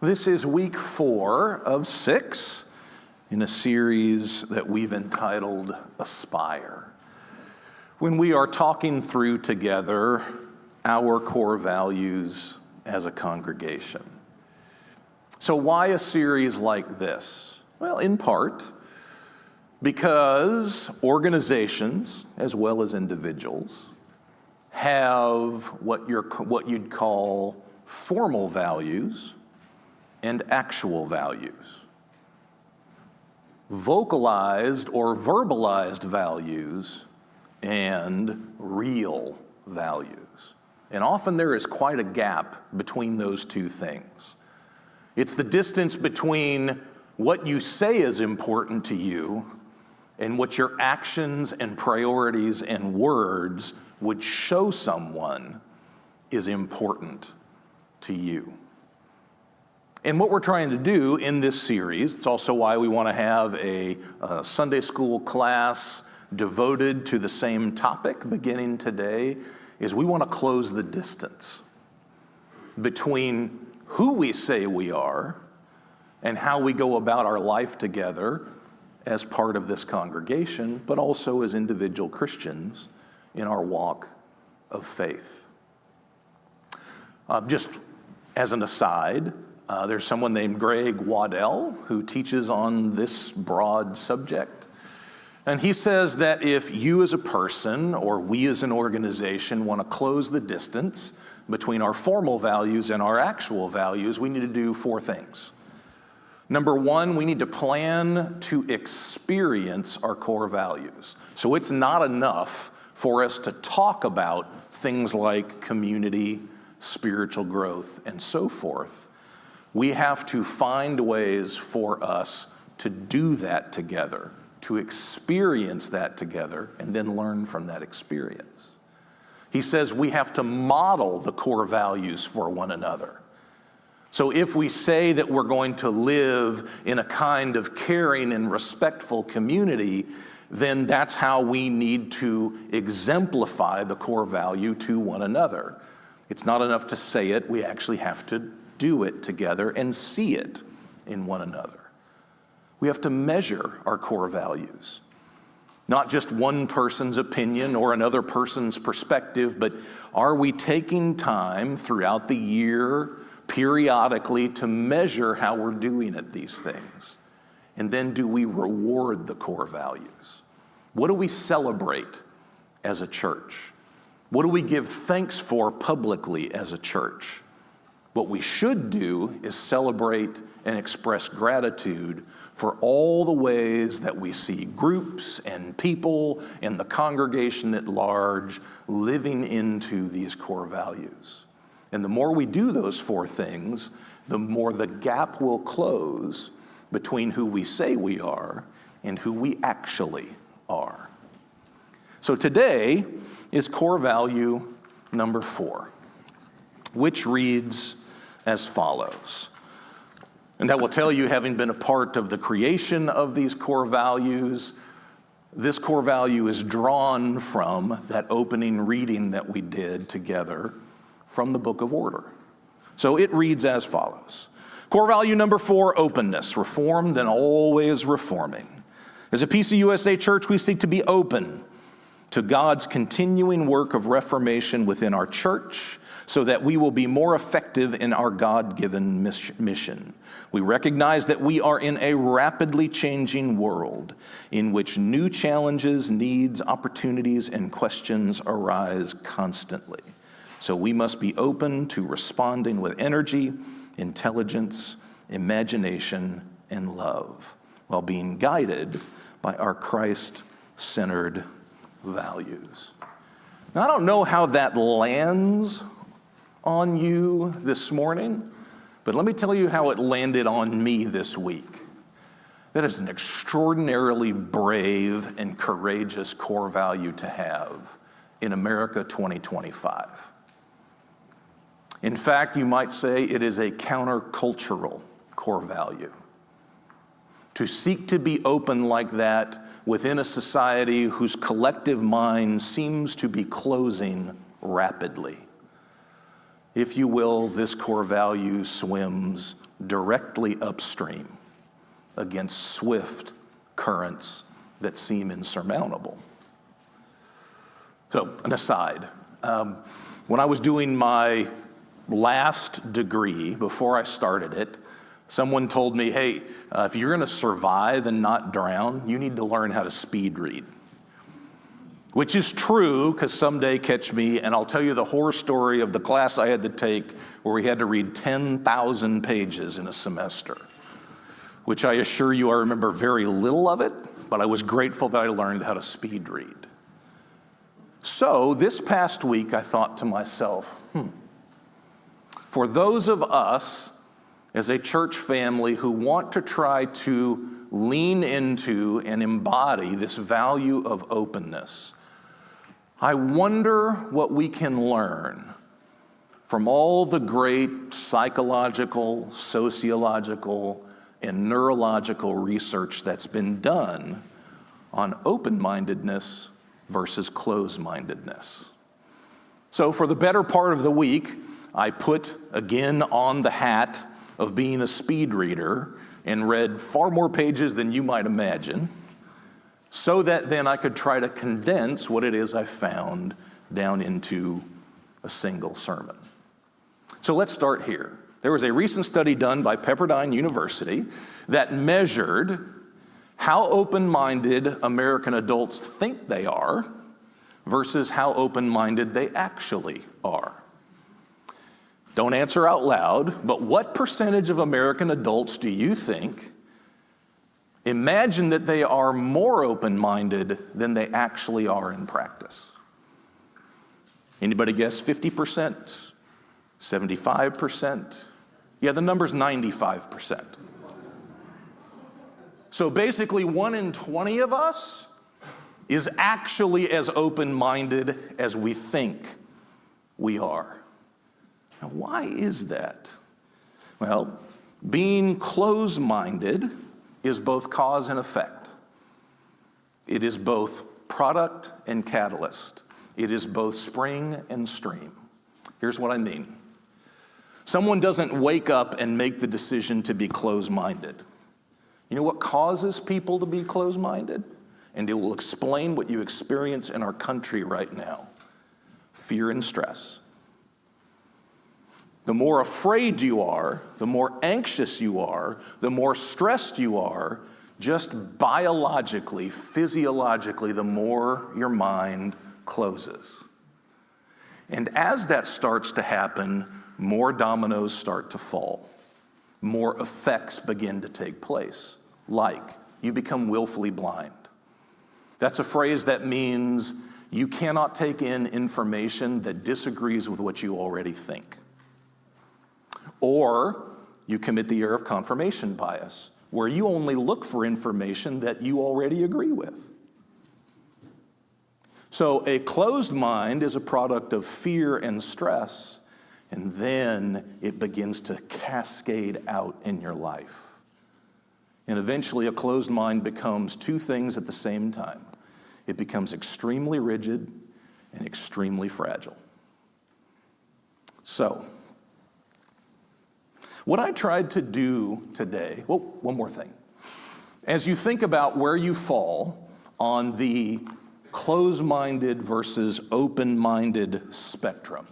This is week 4 of 6 in a series that we've entitled Aspire. When we are talking through together our core values as a congregation. So why a series like this? Well, in part, because organizations, as well as individuals, have what you'd call formal values and actual values. Vocalized or verbalized values and real values. And often there is quite a gap between those two things. It's the distance between what you say is important to you and what your actions and priorities and words would show someone is important to you. And what we're trying to do in this series, it's also why we want to have a Sunday school class devoted to the same topic beginning today, is we want to close the distance between who we say we are and how we go about our life together as part of this congregation, but also as individual Christians in our walk of faith. Just as an aside, there's someone named Greg Waddell who teaches on this broad subject. And he says that if you as a person or we as an organization want to close the distance between our formal values and our actual values, we need to do 4 things. Number 1, we need to plan to experience our core values. So it's not enough for us to talk about things like community, spiritual growth, and so forth. We have to find ways for us to do that together, to experience that together, and then learn from that experience. He says we have to model the core values for one another. So if we say that we're going to live in a kind of caring and respectful community, then that's how we need to exemplify the core value to one another. It's not enough to say it, we actually have to do it together and see it in one another. We have to measure our core values. Not just one person's opinion or another person's perspective, but are we taking time throughout the year, periodically, to measure how we're doing at these things? And then do we reward the core values? What do we celebrate as a church? What do we give thanks for publicly as a church? What we should do is celebrate and express gratitude for all the ways that we see groups and people and the congregation at large living into these core values. And the more we do those 4 things, the more the gap will close between who we say we are and who we actually are. So today is core value number 4, which reads as follows. And I will tell you, having been a part of the creation of these core values, this core value is drawn from that opening reading that we did together from the Book of Order. So it reads as follows. Core value number 4, openness, reformed and always reforming. As a PCUSA church, we seek to be open to God's continuing work of reformation within our church so that we will be more effective in our God-given mission. We recognize that we are in a rapidly changing world in which new challenges, needs, opportunities, and questions arise constantly. So we must be open to responding with energy, intelligence, imagination, and love, while being guided by our Christ-centered values. Now, I don't know how that lands on you this morning, but let me tell you how it landed on me this week. That is an extraordinarily brave and courageous core value to have in America 2025. In fact, you might say it is a countercultural core value. To seek to be open like that within a society whose collective mind seems to be closing rapidly. if you will, this core value swims directly upstream against swift currents that seem insurmountable. So, an aside. When I was doing my last degree, before I started it, someone told me, hey, if you're going to survive and not drown, you need to learn how to speed read. Which is true, because someday catch me, and I'll tell you the horror story of the class I had to take where we had to read 10,000 pages in a semester, which I assure you I remember very little of it, but I was grateful that I learned how to speed read. So this past week, I thought to myself, for those of us as a church family who want to try to lean into and embody this value of openness, I wonder what we can learn from all the great psychological, sociological, and neurological research that's been done on open-mindedness versus closed-mindedness. So for the better part of the week, I put again on the hat of being a speed reader and read far more pages than you might imagine, so that then I could try to condense what it is I found down into a single sermon. So let's start here. There was a recent study done by Pepperdine University that measured how open-minded American adults think they are versus how open-minded they actually are. Don't answer out loud, but what percentage of American adults do you think imagine that they are more open-minded than they actually are in practice? Anybody guess 50%? 75%? Yeah, the number's 95%. So basically 1 in 20 of us is actually as open-minded as we think we are. Now, why is that? Well, being closed-minded is both cause and effect. It is both product and catalyst. It is both spring and stream. Here's what I mean. Someone doesn't wake up and make the decision to be closed-minded. You know what causes people to be closed-minded? And it will explain what you experience in our country right now. Fear and stress. The more afraid you are, the more anxious you are, the more stressed you are, just biologically, physiologically, the more your mind closes. And as that starts to happen, more dominoes start to fall. More effects begin to take place, like you become willfully blind. That's a phrase that means you cannot take in information that disagrees with what you already think. Or you commit the error of confirmation bias, where you only look for information that you already agree with. So a closed mind is a product of fear and stress, and then it begins to cascade out in your life. And eventually a closed mind becomes two things at the same time. It becomes extremely rigid and extremely fragile. So, what I tried to do today, well, one more thing. As you think about where you fall on the closed-minded versus open-minded spectrum,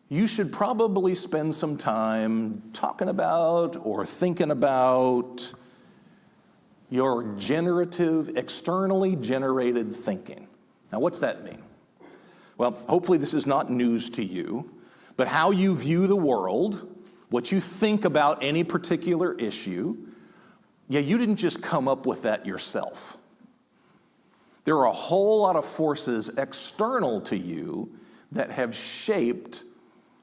you should probably spend some time talking about or thinking about your generative, externally generated thinking. Now, what's that mean? Well, hopefully this is not news to you, but how you view the world, what you think about any particular issue, you didn't just come up with that yourself. There are a whole lot of forces external to you that have shaped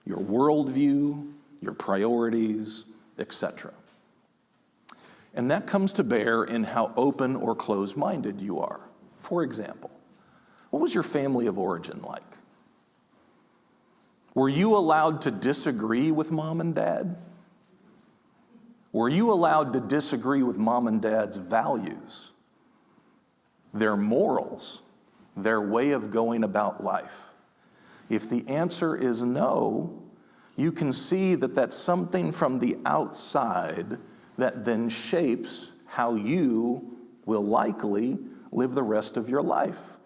your worldview, your priorities, etc. And that comes to bear in how open or closed-minded you are. For example, what was your family of origin like? Were you allowed to disagree with mom and dad? Were you allowed to disagree with mom and dad's values, their morals, their way of going about life? If the answer is no, you can see that that's something from the outside that then shapes how you will likely live the rest of your life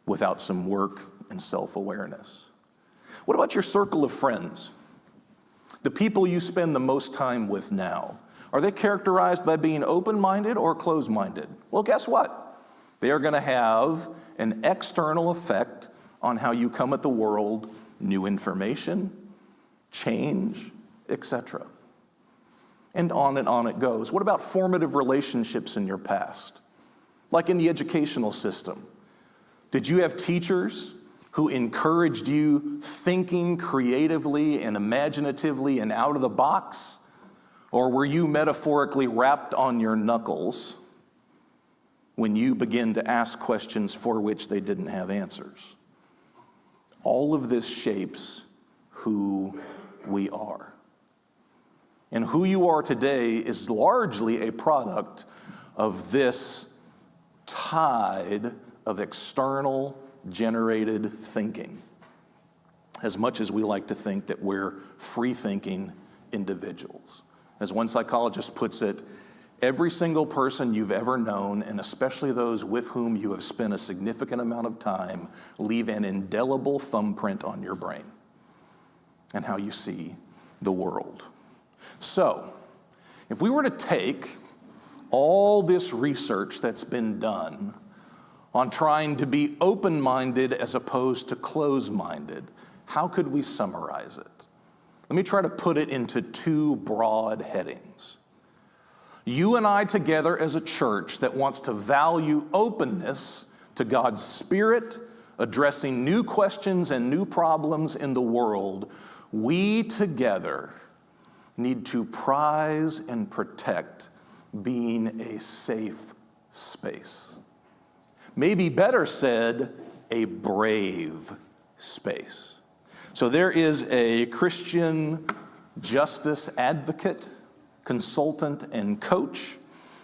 without some work and self-awareness. What about your circle of friends? The people you spend the most time with now. Are they characterized by being open-minded or closed-minded? Well, guess what? They are going to have an external effect on how you come at the world, new information, change, etc. And on it goes. What about formative relationships in your past? Like in the educational system. Did you have teachers who encouraged you thinking creatively and imaginatively and out of the box? Or were you metaphorically rapped on your knuckles when you begin to ask questions for which they didn't have answers? All of this shapes who we are. And who you are today is largely a product of this tide of external generated thinking. As much as we like to think that we're free-thinking individuals. As one psychologist puts it, every single person you've ever known, and especially those with whom you have spent a significant amount of time, leave an indelible thumbprint on your brain and how you see the world. So, if we were to take all this research that's been done on trying to be open-minded as opposed to closed-minded, how could we summarize it? Let me try to put it into two broad headings. You and I together as a church that wants to value openness to God's Spirit, addressing new questions and new problems in the world, we together need to prize and protect being a safe space. Maybe better said, a brave space. So there is a Christian justice advocate, consultant, and coach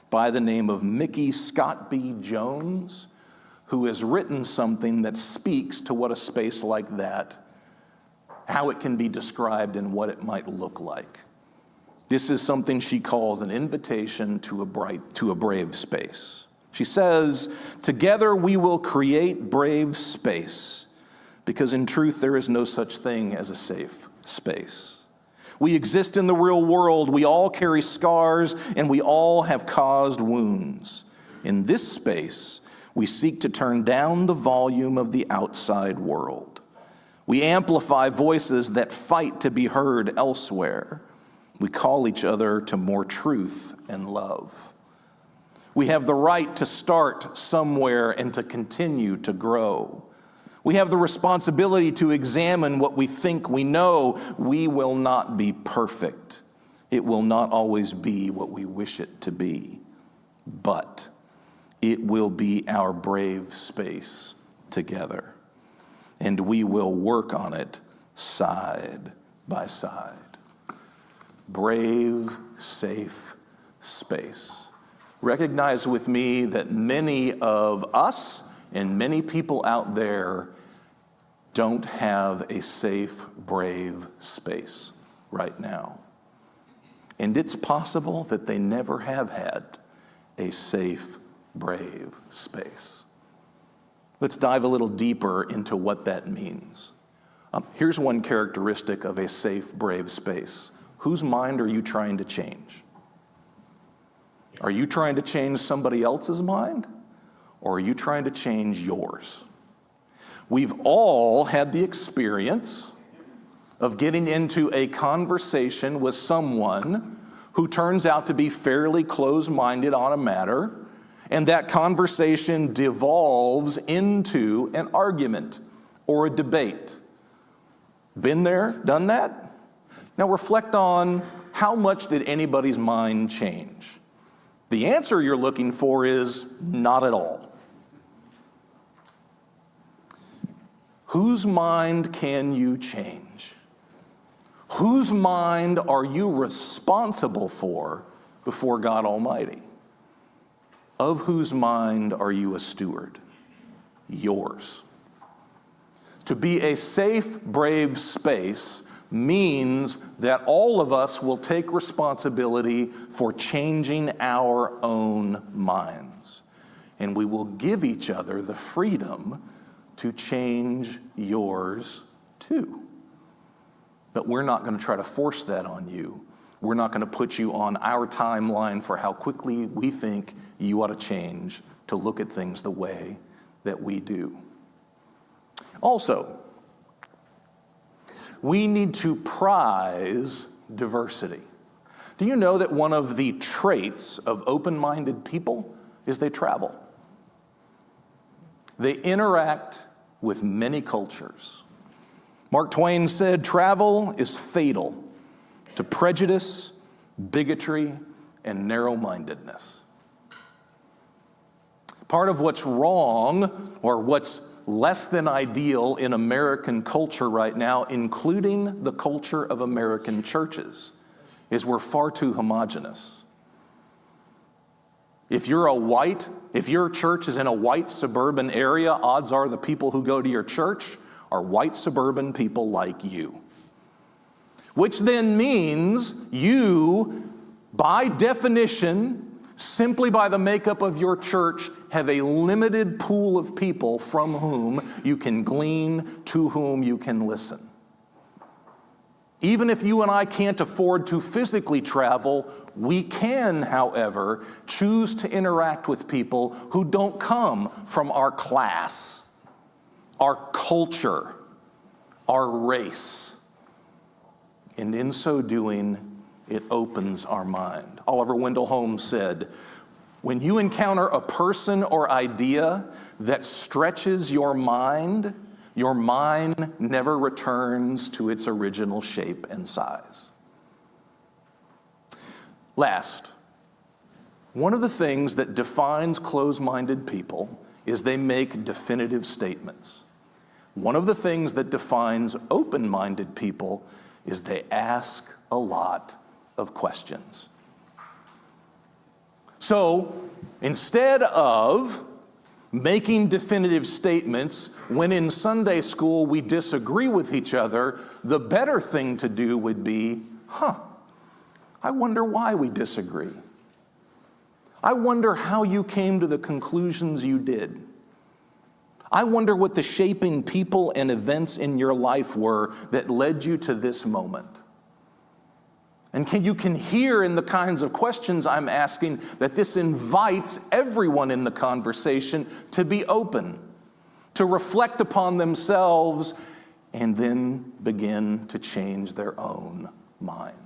by the name of Mickey Scott B. Jones, who has written something that speaks to what a space like that, how it can be described and what it might look like. This is something she calls an invitation to a brave space. She says, "Together we will create brave space, because in truth there is no such thing as a safe space. We exist in the real world, we all carry scars, and we all have caused wounds. In this space, we seek to turn down the volume of the outside world. We amplify voices that fight to be heard elsewhere. We call each other to more truth and love. We have the right to start somewhere and to continue to grow. We have the responsibility to examine what we think we know. We will not be perfect. It will not always be what we wish it to be. But it will be our brave space together. And we will work on it side by side. Brave, safe space. Recognize with me that many of us and many people out there don't have a safe, brave space right now. And it's possible that they never have had a safe, brave space. Let's dive a little deeper into what that means. Here's one characteristic of a safe, brave space. Whose mind are you trying to change? Are you trying to change somebody else's mind? Or are you trying to change yours? We've all had the experience of getting into a conversation with someone who turns out to be fairly close-minded on a matter, and that conversation devolves into an argument or a debate. Been there, done that? Now reflect on how much did anybody's mind change? The answer you're looking for is not at all. Whose mind can you change? Whose mind are you responsible for before God Almighty? Of whose mind are you a steward? Yours. To be a safe, brave space means that all of us will take responsibility for changing our own minds. And we will give each other the freedom to change yours too. But we're not going to try to force that on you. We're not going to put you on our timeline for how quickly we think you ought to change to look at things the way that we do. Also, we need to prize diversity. Do you know that one of the traits of open-minded people is they travel? They interact with many cultures. Mark Twain said, "Travel is fatal to prejudice, bigotry, and narrow-mindedness." Part of what's wrong, or what's less than ideal in American culture right now, including the culture of American churches, is we're far too homogenous. If your church is in a white suburban area, odds are the people who go to your church are white suburban people like you. Which then means you, by definition, simply by the makeup of your church, have a limited pool of people from whom you can glean, to whom you can listen. Even if you and I can't afford to physically travel, we can, however, choose to interact with people who don't come from our class, our culture, our race. And in so doing, it opens our mind. Oliver Wendell Holmes said, "When you encounter a person or idea that stretches your mind never returns to its original shape and size." Last, one of the things that defines closed-minded people is they make definitive statements. One of the things that defines open-minded people is they ask a lot of questions. So, instead of making definitive statements when in Sunday school we disagree with each other, the better thing to do would be, I wonder why we disagree. I wonder how you came to the conclusions you did. I wonder what the shaping people and events in your life were that led you to this moment. And you can hear in the kinds of questions I'm asking that this invites everyone in the conversation to be open, to reflect upon themselves, and then begin to change their own minds.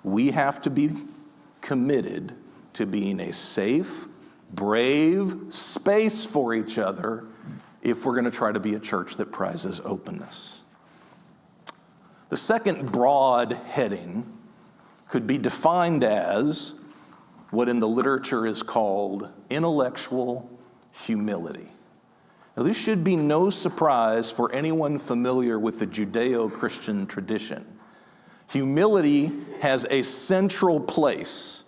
We have to be committed to being a safe, brave space for each other if we're going to try to be a church that prizes openness. The second broad heading could be defined as what in the literature is called intellectual humility. Now, this should be no surprise for anyone familiar with the Judeo-Christian tradition. Humility has a central place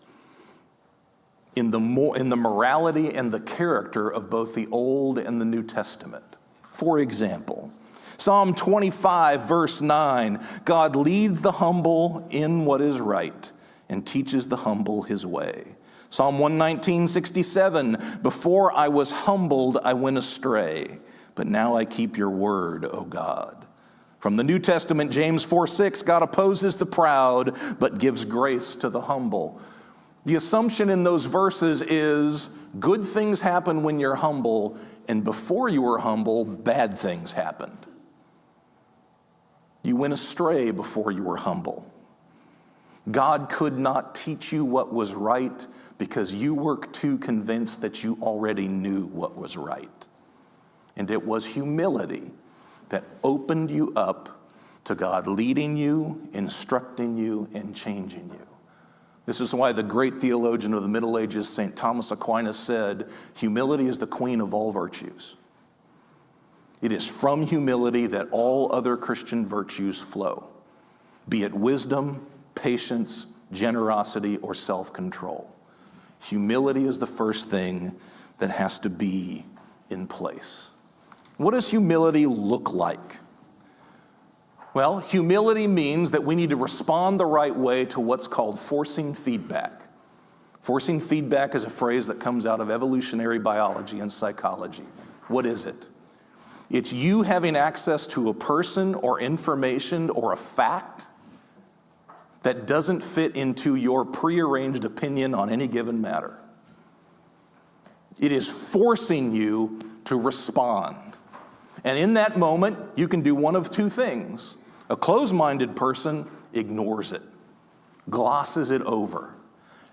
in the morality and the character of both the Old and the New Testament. For example, Psalm 25, verse 9, God leads the humble in what is right and teaches the humble his way. Psalm 119:67, before I was humbled, I went astray, but now I keep your word, O God. From the New Testament, James 4:6, God opposes the proud, but gives grace to the humble. The assumption in those verses is good things happen when you're humble, and before you were humble, bad things happened. You went astray before you were humble. God could not teach you what was right because you were too convinced that you already knew what was right. And it was humility that opened you up to God leading you, instructing you, and changing you. This is why the great theologian of the Middle Ages, St. Thomas Aquinas, said, humility is the queen of all virtues. It is from humility that all other Christian virtues flow, be it wisdom, patience, generosity, or self-control. Humility is the first thing that has to be in place. What does humility look like? Well, humility means that we need to respond the right way to what's called forcing feedback. Forcing feedback is a phrase that comes out of evolutionary biology and psychology. What is it? It's you having access to a person or information or a fact that doesn't fit into your prearranged opinion on any given matter. It is forcing you to respond. And in that moment, you can do one of two things. A closed-minded person ignores it, glosses it over.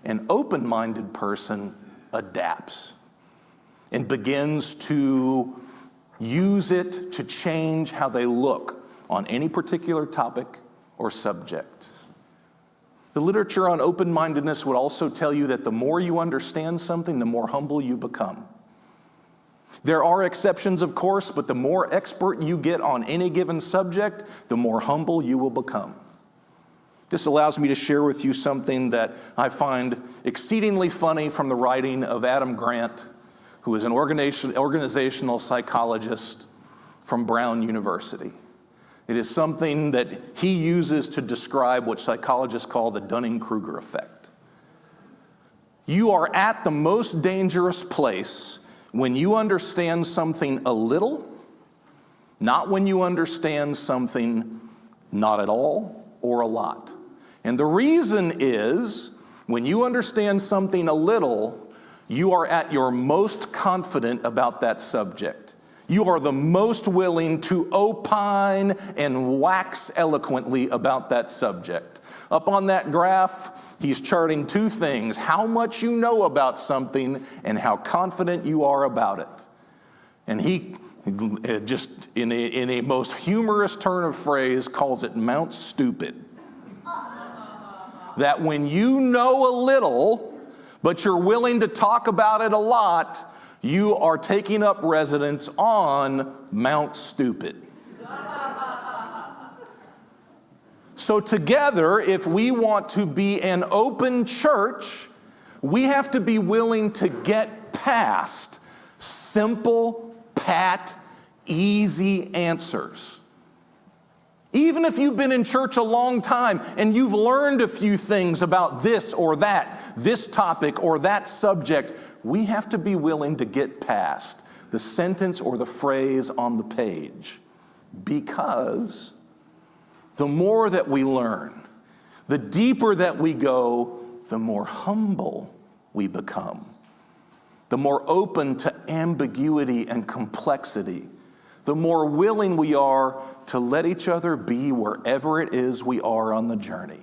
An open-minded person adapts and begins to use it to change how they look on any particular topic or subject. The literature on open-mindedness would also tell you that the more you understand something, the more humble you become. There are exceptions, of course, but the more expert you get on any given subject, the more humble you will become. This allows me to share with you something that I find exceedingly funny from the writing of Adam Grant, who is an organizational psychologist from Brown University. It is something that he uses to describe what psychologists call the Dunning-Kruger effect. You are at the most dangerous place when you understand something a little, not when you understand something not at all or a lot. And the reason is, when you understand something a little, you are at your most confident about that subject. You are the most willing to opine and wax eloquently about that subject. Up on that graph, he's charting two things: how much you know about something and how confident you are about it. And he just, in a most humorous turn of phrase, calls it Mount Stupid. That when you know a little, but you're willing to talk about it a lot, you are taking up residence on Mount Stupid. So together, if we want to be an open church, we have to be willing to get past simple, pat, easy answers. Even if you've been in church a long time and you've learned a few things about this or that, this topic or that subject, we have to be willing to get past the sentence or the phrase on the page. Because the more that we learn, the deeper that we go, the more humble we become. The more open to ambiguity and complexity. The more willing we are to let each other be wherever it is we are on the journey,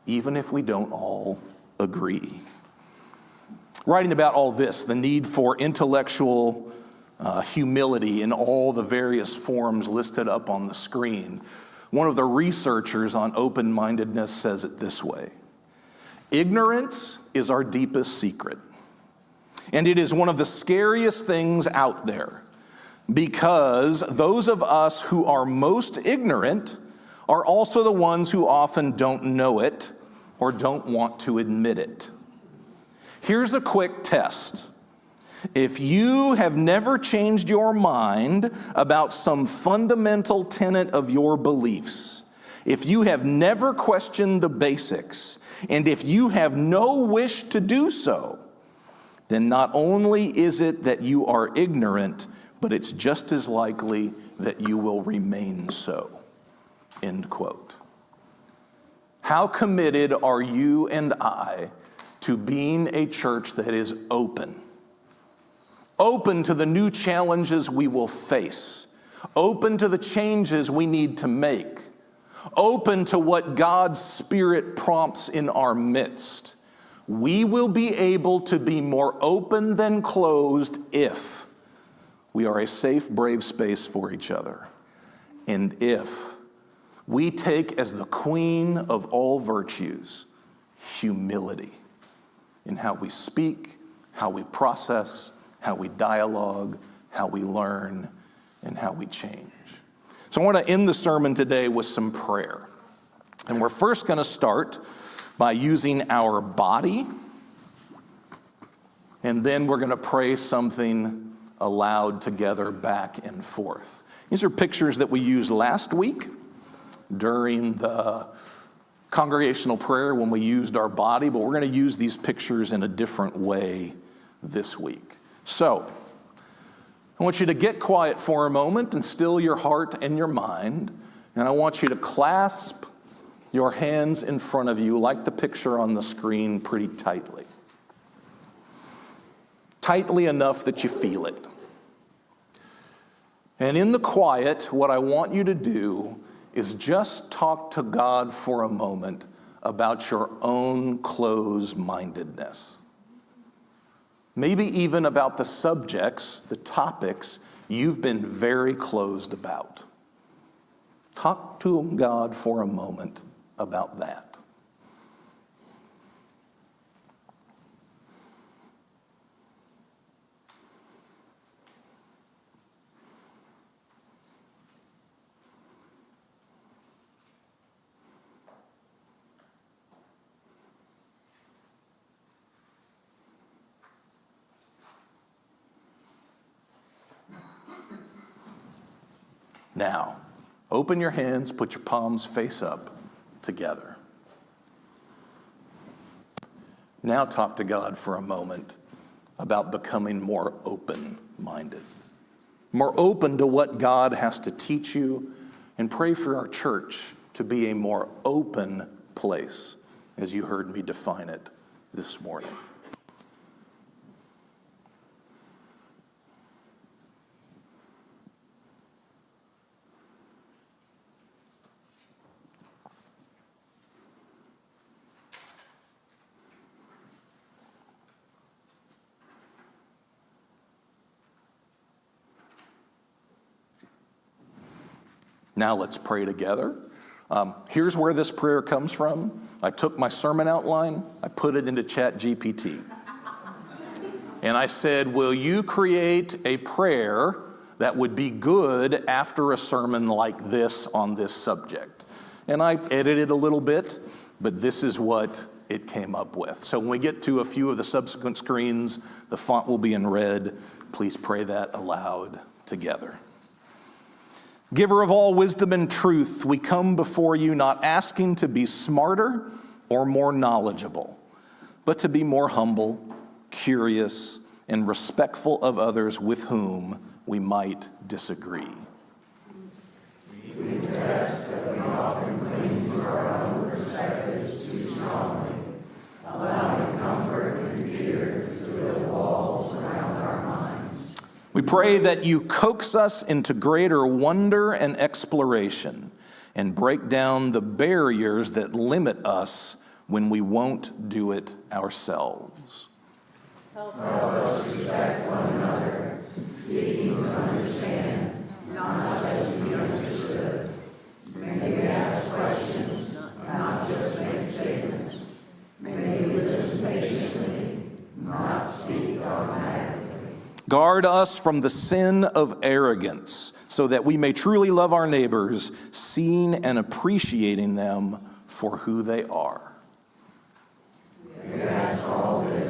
even if we don't all agree. Writing about all this, the need for intellectual humility in all the various forms listed up on the screen, one of the researchers on open-mindedness says it this way: ignorance is our deepest secret, and it is one of the scariest things out there. Because those of us who are most ignorant are also the ones who often don't know it or don't want to admit it. Here's a quick test. If you have never changed your mind about some fundamental tenet of your beliefs, if you have never questioned the basics, and if you have no wish to do so, then not only is it that you are ignorant, but it's just as likely that you will remain so. End quote. How committed are you and I to being a church that is open? Open to the new challenges we will face. Open to the changes we need to make. Open to what God's Spirit prompts in our midst. We will be able to be more open than closed if we are a safe, brave space for each other. And if we take as the queen of all virtues, humility in how we speak, how we process, how we dialogue, how we learn, and how we change. So I want to end the sermon today with some prayer. And we're first going to start by using our body, and then we're going to pray something aloud together back and forth. These are pictures that we used last week during the congregational prayer when we used our body, but we're going to use these pictures in a different way this week. So, I want you to get quiet for a moment and still your heart and your mind, and I want you to clasp your hands in front of you like the picture on the screen pretty tightly. Tightly enough that you feel it. And in the quiet, what I want you to do is just talk to God for a moment about your own closed-mindedness. Maybe even about the subjects, the topics you've been very closed about. Talk to God for a moment about that. Now, open your hands, put your palms face up together. Now talk to God for a moment about becoming more open-minded. More open to what God has to teach you, and pray for our church to be a more open place, as you heard me define it this morning. Now let's pray together. Here's where this prayer comes from. I took my sermon outline, I put it into ChatGPT. And I said, will you create a prayer that would be good after a sermon like this on this subject? And I edited a little bit, but this is what it came up with. So when we get to a few of the subsequent screens, the font will be in red. Please pray that aloud together. Giver of all wisdom and truth, we come before you not asking to be smarter or more knowledgeable, but to be more humble, curious, and respectful of others with whom we might disagree. We confess that we often cling to our own perspectives too strongly, allowing comfort and fear to build walls around our minds. We pray that you coax us into greater wonder and exploration and break down the barriers that limit us when we won't do it ourselves. Help us respect one another, seeking to understand, not just to be understood. May we ask questions, not just make statements. May we listen patiently, not speak dogmatically. Guard us from the sin of arrogance, so that we may truly love our neighbors, seeing and appreciating them for who they are. We ask all this